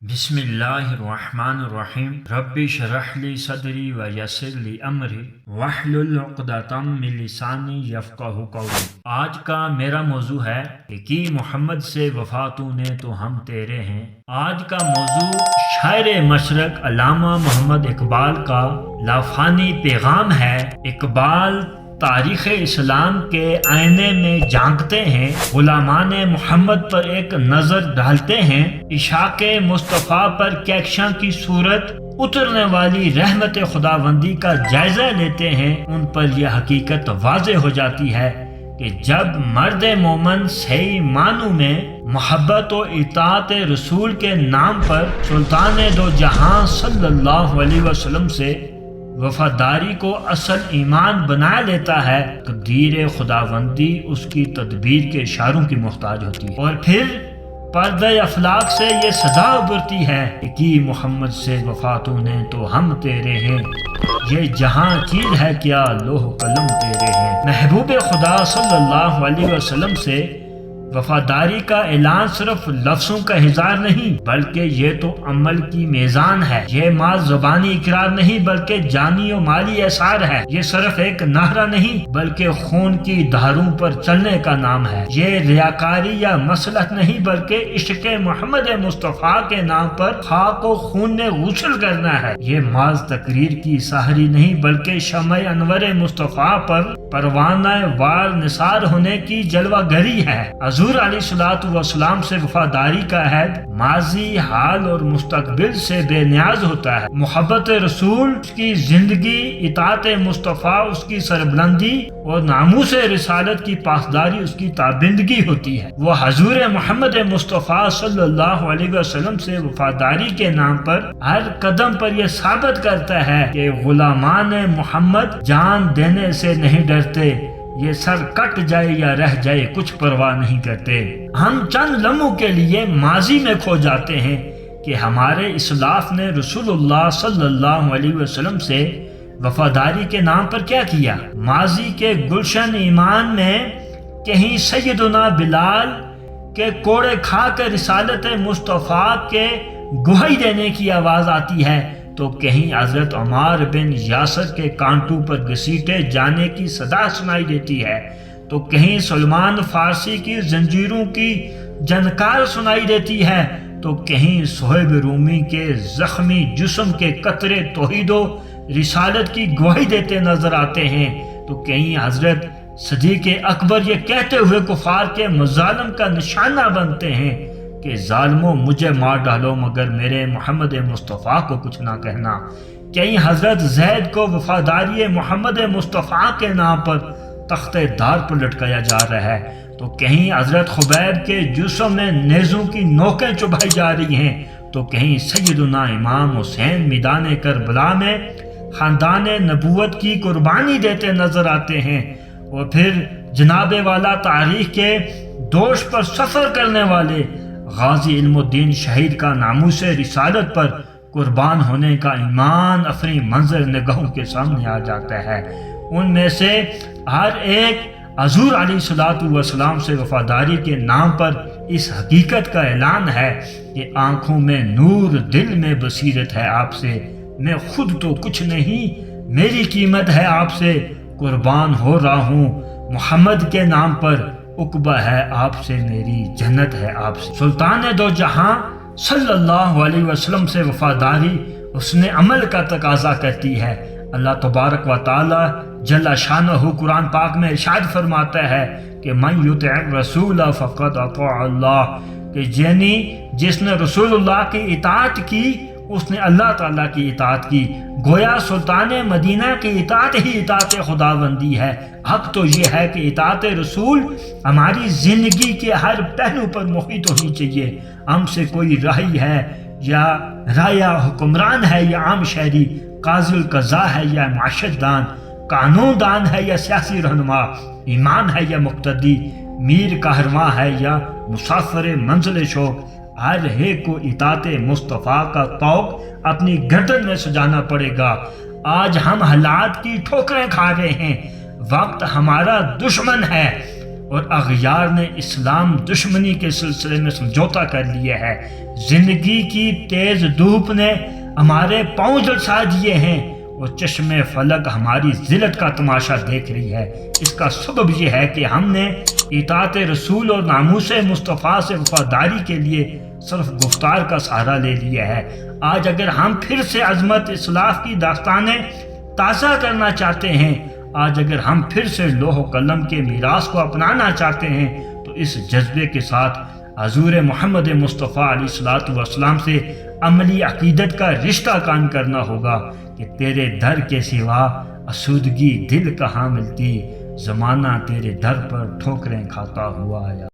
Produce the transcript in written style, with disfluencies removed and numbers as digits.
بسم اللہ الرحمن الرحیم رب اشرح لی صدری ویسر لی امری واحلل عقدۃ من لسانی یفقہوا قولی۔ آج کا میرا موضوع ہے کہ کی محمد سے وفا تو نے تو ہم تیرے ہیں۔ آج کا موضوع شاعر مشرق علامہ محمد اقبال کا لافانی پیغام ہے۔ اقبال تاریخ اسلام کے آئینے میں جھانکتے ہیں، غلامان محمد پر ایک نظر ڈالتے ہیں، عشاق مصطفیٰ پر کہکشاں کی صورت اترنے والی رحمت خداوندی کا جائزہ لیتے ہیں۔ ان پر یہ حقیقت واضح ہو جاتی ہے کہ جب مرد مومن صحیح معنوں میں محبت و اطاعت رسول کے نام پر سلطان دو جہاں صلی اللہ علیہ وسلم سے وفاداری کو اصل ایمان بنا لیتا ہے، تقدیر خداوندی اس کی تدبیر کے اشاروں کی محتاج ہوتی ہے، اور پھر پردہ افلاک سے یہ صدا ابھرتی ہے کہ محمد سے وفا تو نے تو ہم تیرے ہیں، یہ جہاں چیز ہے کیا لوح قلم تیرے ہیں۔ محبوب خدا صلی اللہ علیہ وسلم سے وفاداری کا اعلان صرف لفظوں کا اظہار نہیں بلکہ یہ تو عمل کی میزان ہے۔ یہ محض زبانی اقرار نہیں بلکہ جانی و مالی احسار ہے۔ یہ صرف ایک نعرہ نہیں بلکہ خون کی دھاروں پر چلنے کا نام ہے۔ یہ ریاکاری یا مصلحت نہیں بلکہ عشق محمد مصطفیٰ کے نام پر خاک و خون میں غسل کرنا ہے۔ یہ محض تقریر کی ساحری نہیں بلکہ شمع انور مصطفیٰ پر پروانہ وار نثار ہونے کی جلوہ گری ہے۔ حضور علیہ الصلوۃ والسلام سے وفاداری کا عہد ماضی، حال اور مستقبل سے بے نیاز ہوتا ہے۔ محبت رسول اس کی زندگی، اطاعت مصطفیٰ اس کی سربلندی اور ناموس رسالت کی پاسداری اس کی تابندگی ہوتی ہے۔ وہ حضور محمد مصطفیٰ صلی اللہ علیہ وسلم سے وفاداری کے نام پر ہر قدم پر یہ ثابت کرتا ہے کہ غلامان محمد جان دینے سے نہیں ڈرتے، یہ سر کٹ جائے یا رہ جائے کچھ پرواہ نہیں کرتے۔ ہم چند لمحوں کے لیے ماضی میں کھو جاتے ہیں کہ ہمارے اسلاف نے رسول اللہ صلی اللہ علیہ وسلم سے وفاداری کے نام پر کیا کیا۔ ماضی کے گلشن ایمان میں کہیں سیدنا بلال کے کوڑے کھا کر رسالت مصطفیٰ کے گواہی دینے کی آواز آتی ہے تو کہیں حضرت عمار بن یاسر کے کانٹوں پر گھسیٹے جانے کی صدا سنائی دیتی ہے، تو کہیں سلمان فارسی کی زنجیروں کی جنکار سنائی دیتی ہے، تو کہیں صہیب رومی کے زخمی جسم کے قطرے توحید و رسالت کی گواہی دیتے نظر آتے ہیں، تو کہیں حضرت صدیق اکبر یہ کہتے ہوئے کفار کے مظالم کا نشانہ بنتے ہیں کہ ظالموں مجھے مار ڈالو مگر میرے محمد مصطفیٰ کو کچھ نہ کہنا۔ کہیں حضرت زید کو وفاداری محمد مصطفیٰ کے نام پر تخت دار پر لٹکایا جا رہا ہے، تو کہیں حضرت خبیب کے جسم میں نیزوں کی نوکیں چبھائی جا رہی ہیں، تو کہیں سیدنا امام حسین میدان کربلا میں خاندان نبوت کی قربانی دیتے نظر آتے ہیں، اور پھر جناب والا تاریخ کے دوش پر سفر کرنے والے غازی علم الدین شہید کا ناموس رسالت پر قربان ہونے کا ایمان افری منظر نگاہوں کے سامنے آ جاتا ہے۔ ان میں سے ہر ایک حضور علیہ الصلوۃ والسلام سے وفاداری کے نام پر اس حقیقت کا اعلان ہے کہ آنکھوں میں نور، دل میں بصیرت ہے آپ سے، میں خود تو کچھ نہیں، میری قیمت ہے آپ سے، قربان ہو رہا ہوں محمد کے نام پر، عقبہ ہے آپ سے میری، جنت ہے آپ سے۔ سلطان دو جہاں صلی اللہ علیہ وسلم سے وفاداری اس نے عمل کا تقاضا کرتی ہے۔ اللہ تبارک و تعالی جل شانہ قرآن پاک میں ارشاد فرماتا ہے کہ من یطع الرسول فقد اطاع اللہ، کہ یعنی جس نے رسول اللہ کی اطاعت کی اس نے اللہ تعالیٰ کی اطاعت کی۔ گویا سلطان مدینہ کی اطاعت ہی اطاعت خداوندی ہے۔ حق تو یہ ہے کہ اطاعت رسول ہماری زندگی کے ہر پہلو پر محیط ہونی چاہیے۔ ہم سے کوئی راہی ہے یا رایا حکمران ہے یا عام شہری، قاضی القضاء ہے یا معاشرت دان، قانون دان ہے یا سیاسی رہنما، امام ہے یا مقتدی، میر کاہرواں ہے یا مسافر منزل شوق، ہر ایک کو اطاعت مصطفیٰ کا طوق اپنی گردن میں سجانا پڑے گا۔ آج ہم حالات کی ٹھوکریں کھا رہے ہیں، وقت ہمارا دشمن ہے، اور اغیار نے اسلام دشمنی کے سلسلے میں سمجھوتا کر لیا ہے۔ زندگی کی تیز دھوپ نے ہمارے پاؤں جھلسا دیے ہیں اور چشم فلک ہماری ذلت کا تماشا دیکھ رہی ہے۔ اس کا سبب یہ ہے کہ ہم نے اطاعت رسول اور ناموس مصطفیٰ سے وفاداری کے لیے صرف گفتار کا سہارا لے لیا ہے۔ آج اگر ہم پھر سے عظمت اسلاف کی داستانیں تازہ کرنا چاہتے ہیں، آج اگر ہم پھر سے لوح و قلم کے میراث کو اپنانا چاہتے ہیں، تو اس جذبے کے ساتھ حضور محمد مصطفیٰ علیہ الصلوۃ والسلام سے عملی عقیدت کا رشتہ قائم کرنا ہوگا کہ تیرے در کے سوا آسودگی دل کہاں ملتی، زمانہ تیرے در پر ٹھوکریں کھاتا ہوا آیا۔